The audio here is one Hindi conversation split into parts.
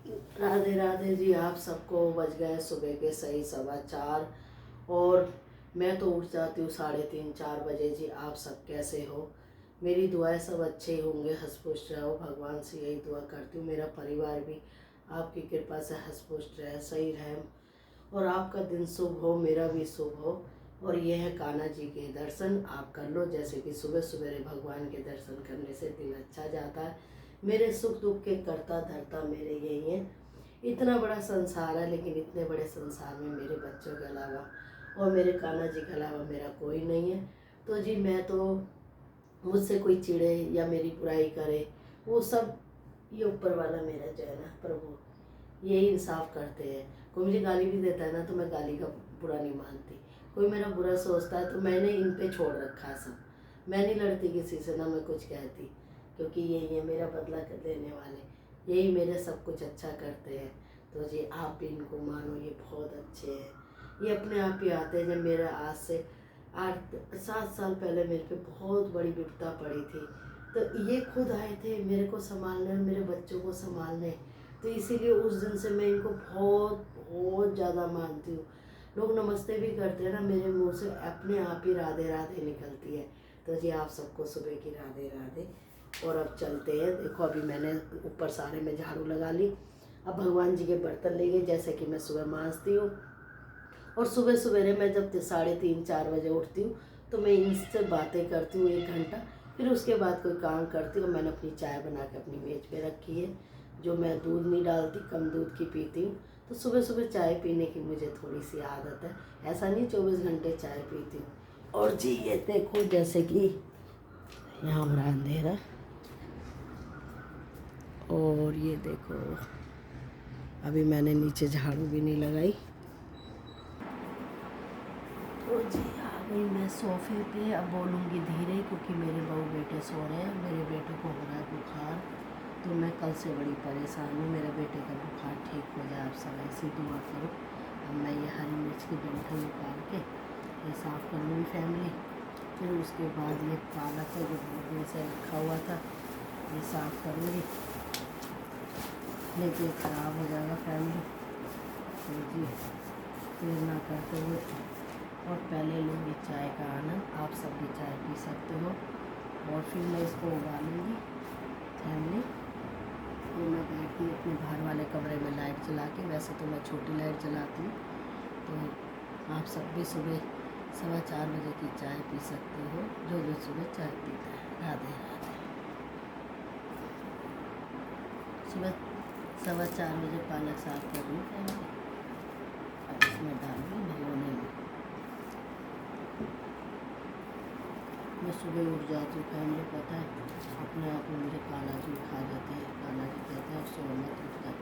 राधे राधे जी। आप सबको बज गए सुबह के सही 4:15 और मैं तो उठ जाती हूँ 3:30-4 बजे जी। आप सब कैसे हो? मेरी दुआएं सब अच्छे ही होंगे, हंस खुश रहो, भगवान से यही दुआ करती हूँ। मेरा परिवार भी आपकी कृपा से हंस खुश रहे, सही रहे और आपका दिन शुभ हो, मेरा भी शुभ हो। और ये है कान्हा जी के दर्शन आप कर लो, जैसे कि सुबह सवेरे भगवान के दर्शन करने से दिन अच्छा जाता है। मेरे सुख दुख के करता धरता मेरे यही है। इतना बड़ा संसार है, लेकिन इतने बड़े संसार में मेरे बच्चों के अलावा और मेरे कान्हा जी के अलावा मेरा कोई नहीं है। तो जी मैं तो, मुझसे कोई चिढ़े या मेरी बुराई करे, वो सब ये ऊपर वाला मेरा जो है ना प्रभु, यही इंसाफ करते हैं। कोई मुझे गाली भी देता है ना तो मैं गाली का बुरा नहीं मानती। कोई मेरा बुरा सोचता है तो मैंने इन पे छोड़ रखा है सब। मैं नहीं लड़ती किसी से, ना मैं कुछ कहती, क्योंकि यही है मेरा बदला कर देने वाले, यही मेरे सब कुछ अच्छा करते हैं। तो जी आप भी इनको मानो, ये बहुत अच्छे हैं। ये अपने आप ही आते हैं। जब मेरा आज से 8-7 साल पहले मेरे पे बहुत बड़ी विपदा पड़ी थी, तो ये खुद आए थे मेरे को संभालने और मेरे बच्चों को संभालने। तो इसीलिए उस दिन से मैं इनको बहुत बहुत ज़्यादा मानती हूँ। लोग नमस्ते भी करते हैं ना, मेरे मुंह से अपने आप ही राधे राधे निकलती है। तो जी आप सबको सुबह की राधे राधे। और अब चलते हैं। देखो अभी मैंने ऊपर सारे में झाड़ू लगा ली। अब भगवान जी के बर्तन ले गए, जैसे कि मैं सुबह मांजती हूँ। और सुबह सवेरे मैं जब 3:30-4 बजे उठती हूँ तो मैं इनसे बातें करती हूँ 1 घंटा। फिर उसके बाद कोई काम करती हूँ। मैंने अपनी चाय बना के अपनी मेज पे रखी है, जो मैं दूध नहीं डालती, कम दूध की पीती हूँ। तो सुबह सुबह चाय पीने की मुझे थोड़ी सी आदत है, ऐसा नहीं 24 घंटे चाय पीती हूँ। और जी ये देखो, जैसे कि यहाँ हो रहा है अंधेरा, और ये देखो अभी मैंने नीचे झाड़ू भी नहीं लगाई। तो जी आ गई मैं सोफे पे। अब बोलूँगी धीरे, क्योंकि मेरे बहू बेटे सो रहे हैं। मेरे बेटे को हो रहा है बुखार, तो मैं कल से बड़ी परेशान हूँ। मेरे बेटे का बुखार ठीक हो जाए, आप सब ऐसी दुआ करो। अब मैं ये हरी मिर्च की डंठल निकाल के ये साफ़ कर लूँगी फैमिली। फिर उसके बाद ये पालक है जो बहुत दिन से रखा हुआ था, ये साफ़ करूँगी, लेकिन ख़राब हो जाएगा फैमिली। तो जी देर ना करते हुए और पहले लूँगी चाय का आनंद। आप सब भी चाय पी सकते हो। और फिर मैं इसको उबालूँगी फैमिली। तो मैं बैठी अपने बाहर वाले कमरे में लाइट जला के, वैसे तो मैं छोटी लाइट जलाती हूँ। तो आप सब भी सुबह 4:15 बजे की चाय पी सकते हो, जो भी सुबह चाय पीता है। राधे राधे। सुबह 4:15 बजे पालक साफ कर लूँ फैमिली। अब इसमें डालूँ भगोने में। मैं सुबह उठ जाती हूँ फैमिली, पता है अपने आप में मुझे कान्हा जी उठा जाते हैं। कान्हा जी कहते हैं सो मत उठ जा।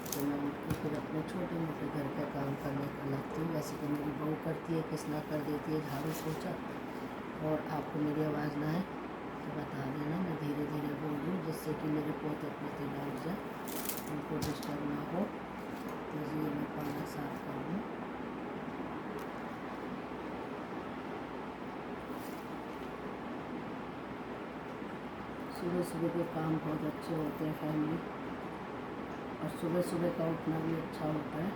तो मैं उठ के फिर अपने छोटे मोटे घर का काम करने का लगती हूँ। वैसे तो मेरी बहू करती है, किसना कर देती है झाड़ू पोछा। और आपको मेरी आवाज़ ना आए तो बता देना, मैं धीरे धीरे बोल रही हूँ, जिससे कि मेरे पोते पोते ना उठ जाए, उनको डिस्टर्ब ना हो। तो ये मैं पालक साफ कर लूँ। सुबह सुबह के काम बहुत अच्छे होते हैं फैमिली, और सुबह सुबह का उठना भी अच्छा होता है।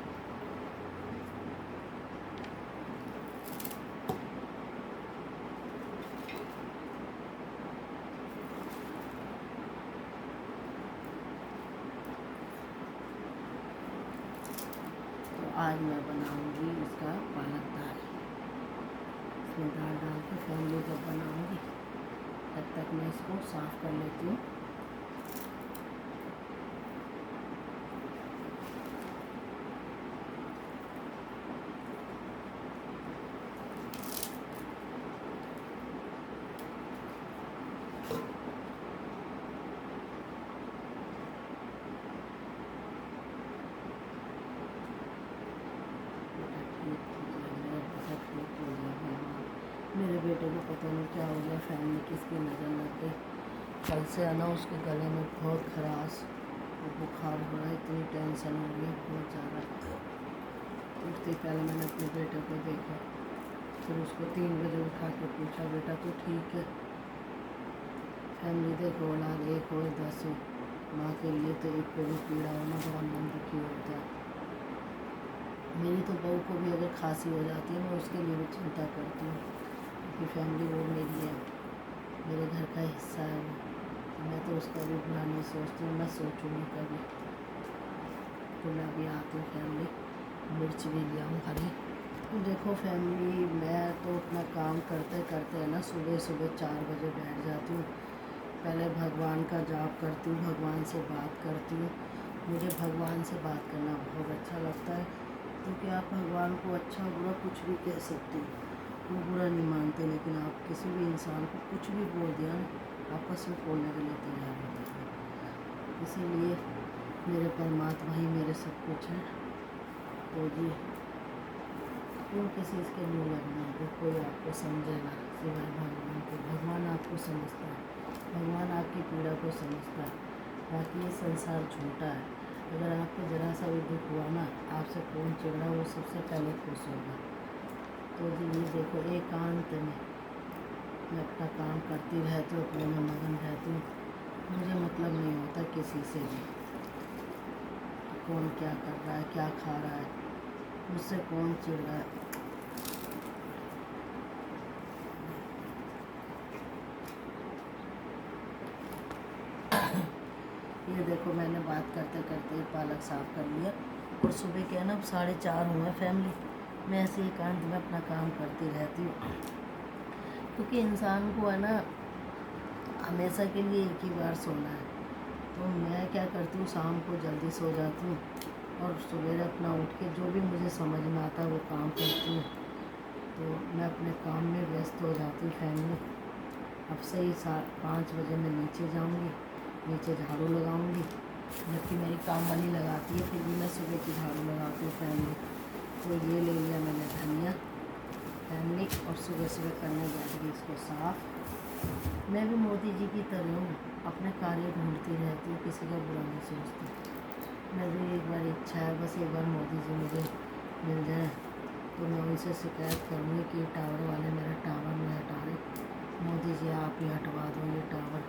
तो आज मैं बनाऊंगी इसका पालक दाल। इसमें दाल डाल के फैमिली जब बनाऊंगी, तब तक मैं इसको साफ़ कर लेती हूँ। मेरे बेटे को पता नहीं क्या हो गया फैमिली, किसकी नज़र लग गई। कल से आना उसके गले में बहुत खराश और बुखार हो रहा है, इतनी टेंशन हो रही है बहुत ज़्यादा। उठते पहले मैंने अपने बेटे को देखा, फिर उसको 3 बजे उठा के पूछा, बेटा तू ठीक है? फैमिली देखो, औलाद 1 हो 10 हो, माँ के लिए तो एक को भी पीड़ा होना बड़ा मन दुखी होता है। मेरी तो बहू को भी अगर खांसी हो जाती है मैं उसके लिए भी चिंता करती हूँ, क्योंकि फैमिली वो मेरी है, मेरे घर का हिस्सा है वो, तो मैं तो उसका भी बुरा नहीं सोचती हूँ। मैं सोचूँगी कभी तो मैं अभी आती हूँ फैमिली, मिर्च भी ले आऊँ हरी। देखो फैमिली, मैं तो अपना काम करते करते है ना सुबह सुबह 4 बजे बैठ जाती हूँ। पहले भगवान का जाप करती हूँ, भगवान से बात करती हूँ। मुझे भगवान से बात करना बहुत अच्छा लगता है, क्योंकि आप भगवान को अच्छा बुरा कुछ भी कह सकते हो, वो बुरा नहीं मानते, लेकिन आप किसी भी इंसान को कुछ भी बोल दिया ना, आपस में बोलने के लिए तैयार होते हैं। इसीलिए मेरे परमात्मा ही मेरे सब कुछ है। तो जी क्यों किसी के मुँह लगना, जो कोई आपको समझे ना, सिवाय भगवान को। भगवान आपको समझता है, भगवान आपकी पीड़ा को समझता है। बाकी ये संसार झूठा है। अगर आपको ज़रा सा भी दुख हुआ ना, आपसे कौन चिढ़ रहा, वो सबसे पहले खुश होगा। तो जी ये देखो एकांत में मैं अपना काम करती रहती हूँ, अपने में मगन रहती हूँ। मुझे मतलब नहीं होता किसी से भी, कौन क्या कर रहा है, क्या खा रहा है, मुझसे कौन चिढ़ रहा है। ये देखो मैंने बात करते करते पालक साफ़ कर लिया, और सुबह के है ना 4:30 हुए फैमिली। मैं ऐसे एकांत में अपना काम करती रहती हूँ, क्योंकि इंसान को है ना हमेशा के लिए एक ही बार सोना है। तो मैं क्या करती हूँ, शाम को जल्दी सो जाती हूँ, और सवेरे अपना उठ के जो भी मुझे समझ में आता है वो काम करती हूँ। तो मैं अपने काम में व्यस्त हो जाती हूँ फैमिली। अब से ही 5 बजे मैं नीचे जाऊँगी, नीचे झाड़ू लगाऊंगी, जबकि मेरी काम वाली लगाती है, फिर भी मैं सुबह की झाड़ू लगाती हूँ फैमिली। तो ये ले लिया मैंने धनिया फैमिली, और सुबह सुबह करने बैठी इसको साफ़। मैं भी मोदी जी की तरह हूँ, अपने कार्य ढूंढती रहती हूँ, किसी का बुरा नहीं सोचती। मेरी एक बार इच्छा है, बस एक बार मोदी जी मुझे मिल जाए तो मैं उनसे शिकायत करूँगी कि टावर वाले मेरा टावर नहीं हटा रहे, मोदी जी आप ही हटवा दो ये टावर।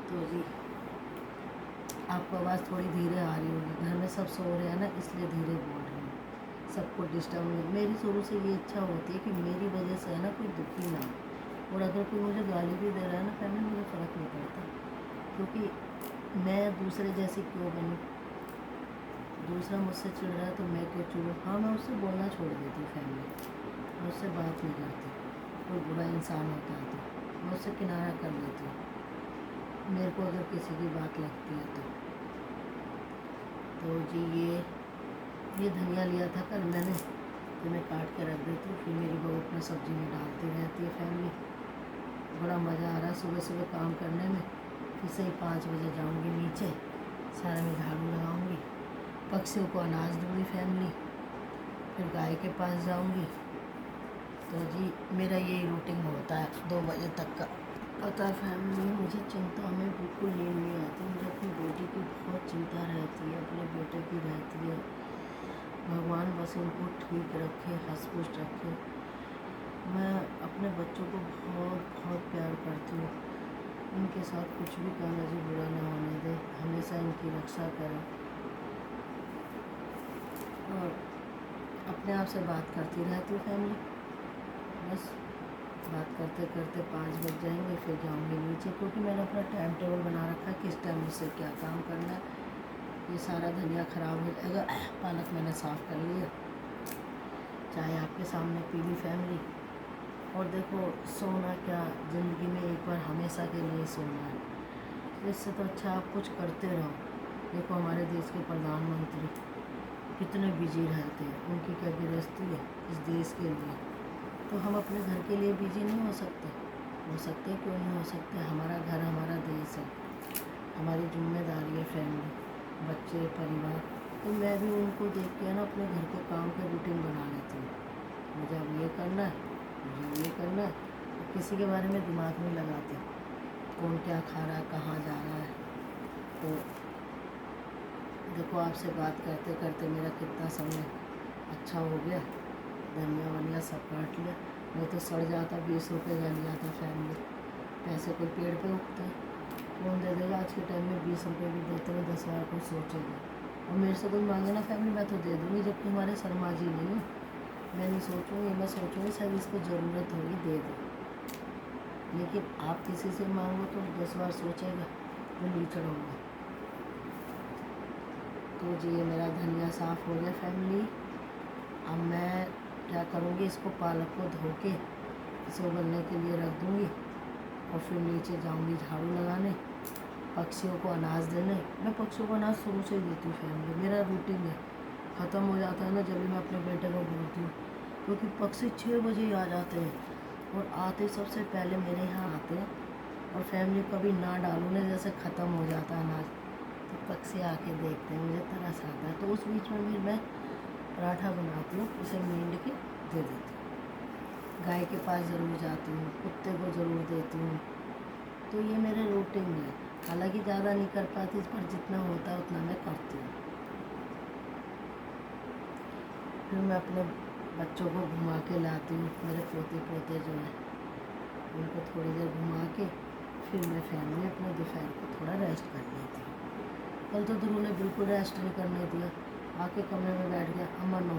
तो जी आपको आवाज़ थोड़ी धीरे आ रही होगी, घर में सब सो रहे हैं ना, इसलिए धीरे बोल रही हूँ, सबको डिस्टर्ब नहीं। मेरी शुरू से ये इच्छा होती है कि मेरी वजह से है ना कोई दुखी ना हो, और अगर कोई मुझे गाली भी दे रहा है ना फैमिली, मुझे फ़र्क नहीं पड़ता, क्योंकि मैं दूसरे जैसी क्यों बनूँ। दूसरा मुझसे चिढ़ रहा है तो मैं क्यों चिढ़ूँ। हाँ मैं उससे बोलना छोड़ देती हूँ फैमिली, मैं उससे बात नहीं करती। कोई बुरा इंसान होता है तो मैं उससे किनारा कर लेती हूँ, मेरे को अगर किसी की बात लगती है तो जी ये धनिया लिया था कल मैंने, तो मैं काट के रख देती हूँ, फिर मेरी बहू अपना सब्ज़ी में डालती रहती है फैमिली। बड़ा मज़ा आ रहा है सुबह सुबह काम करने में। फिर से ही 5 बजे जाऊँगी नीचे, सारे में झाड़ू लगाऊँगी, पक्षियों को अनाज दूँगी फैमिली, फिर गाय के पास जाऊँगी। तो जी मेरा यही रूटीन होता है 2 बजे तक का। पता है फैमिली, मुझे चिंता में बिल्कुल नींद नहीं आती। मुझे अपनी बेटी की बहुत चिंता रहती है, अपने बेटे की रहती है। भगवान बस उनको ठीक रखे, हंस पुष्ट रखे। मैं अपने बच्चों को बहुत बहुत प्यार करती हूँ, उनके साथ कुछ भी कहना जी बुरा ना होने दे, हमेशा इनकी रक्षा करें। और अपने आप से बात करती रहती हूँ फैमिली, बस बात करते करते 5 बज जाएंगे, फिर जाऊंगी नीचे, क्योंकि मैंने अपना टाइम टेबल बना रखा है किस टाइम मुझसे क्या काम करना है। ये सारा धनिया ख़राब हो जाएगा। पालक मैंने साफ़ कर लिया, चाय आपके सामने पी ली फैमिली। और देखो सोना क्या, ज़िंदगी में एक बार हमेशा के लिए सोना है, इससे तो अच्छा आप कुछ करते रहो। देखो हमारे देश के प्रधानमंत्री कितने बिजी रहते हैं, उनकी क्या गृहस्थी है इस देश के लिए, तो हम अपने घर के लिए बिजी नहीं हो सकते? हो सकते, क्यों नहीं हो सकते। हमारा घर हमारा देश है, हमारी जिम्मेदारी है फैमिली, बच्चे, परिवार। तो मैं भी उनको देख के ना अपने घर के काम का रूटीन बना लेती हूँ। मुझे अब ये करना है, मुझे ये करना है, तो किसी के बारे में दिमाग नहीं लगाती, कौन क्या खा रहा है, कहाँ जा रहा है। तो देखो आपसे बात करते करते मेरा कितना समय अच्छा हो गया। धनिया वनिया सब काट लिया, नहीं तो सड़ जाता, 20 रुपये का लिया था फैमिली। पैसे कोई पेड़ पे उगते हैं, कौन दे देगा? आज के टाइम में 20 रुपये भी देते हुए 10 बार कोई सोचेगा। और मेरे से कोई मांगे ना फैमिली, मैं तो दे दूँगी, जबकि हमारे शर्मा जी नहीं है। मैं नहीं सोचूँगी, मैं सोचूँगी शायद इसको ज़रूरत होगी, दे दो। लेकिन आप किसी से मांगो तो 10 बार सोचेगा, वो लीचड़ होगा। तो जी ये मेरा धनिया साफ़ हो गया फैमिली। अब मैं क्या करूँगी, इसको पालक को धो के इसे उबलने के लिए रख दूँगी और फिर नीचे जाऊँगी झाड़ू लगाने, पक्षियों को अनाज देने। मैं पक्षियों को अनाज शुरू से ही देती हूँ फैमिली, मेरा रूटीन है। ख़त्म हो जाता है ना जब भी मैं अपने बेटे को बोलती हूँ, क्योंकि पक्षी 6 बजे ही आ जाते हैं और आते सबसे पहले मेरे यहाँ आते हैं। और फैमिली कभी ना डालूँ ना, जैसे ख़त्म हो जाता है अनाज तो पक्षी आके देखते हैं, मुझे तरस आता है। तो उस बीच में भी मैं पराठा बनाती हूँ, उसे मींड के दे देती हूँ। गाय के पास ज़रूर जाती हूँ, कुत्ते को ज़रूर देती हूँ। तो ये मेरे रूटीन है। हालांकि ज़्यादा नहीं कर पाती, पर जितना होता है उतना मैं करती हूँ। फिर मैं अपने बच्चों को घुमा के लाती हूँ, मेरे पोते पोते जो हैं उनको थोड़ी देर घुमा के फिर मैं फैमिली अपने दोपहर को थोड़ा रेस्ट कर लेती हूँ। कल तो ध्रुव ने बिल्कुल रेस्ट नहीं करने दिया, आके कमरे में बैठ गया अमन हो,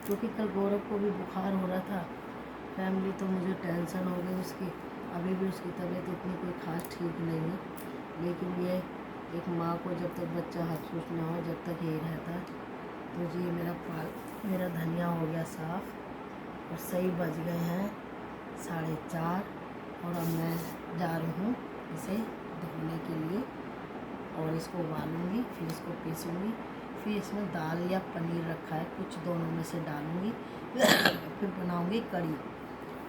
क्योंकि कल गौरव को भी बुखार हो रहा था फैमिली। तो मुझे टेंशन हो गई उसकी। अभी भी उसकी तबीयत इतनी कोई खास ठीक नहीं है, लेकिन ये एक माँ को जब तक बच्चा हफसूस ना हो जब तक यही रहता है। तो जी मेरा धनिया हो गया साफ़ और सही बज गए हैं 4:30। और अब मैं जा रही हूँ इसे धोने के लिए और इसको उबालूँगी, फिर इसको पीसूँगी, फिर इसमें दाल या पनीर रखा है, कुछ दोनों में से डालूँगी फिर बनाऊँगी कढ़ी।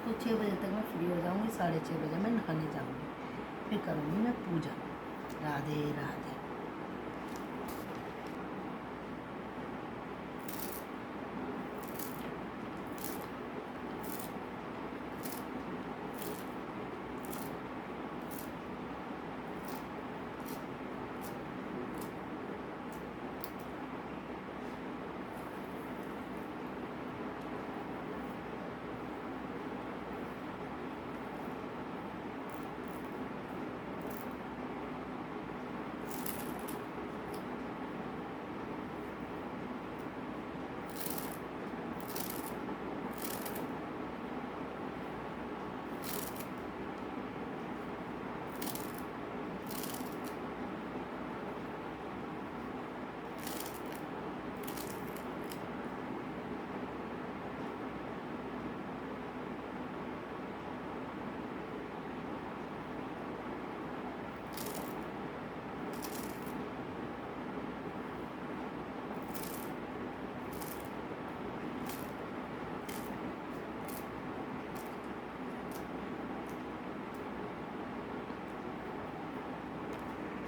तो 6 बजे तक मैं फ्री हो जाऊँगी, 6:30 बजे मैं नहाने जाऊँगी, फिर करूँगी मैं पूजा। राधे राधे।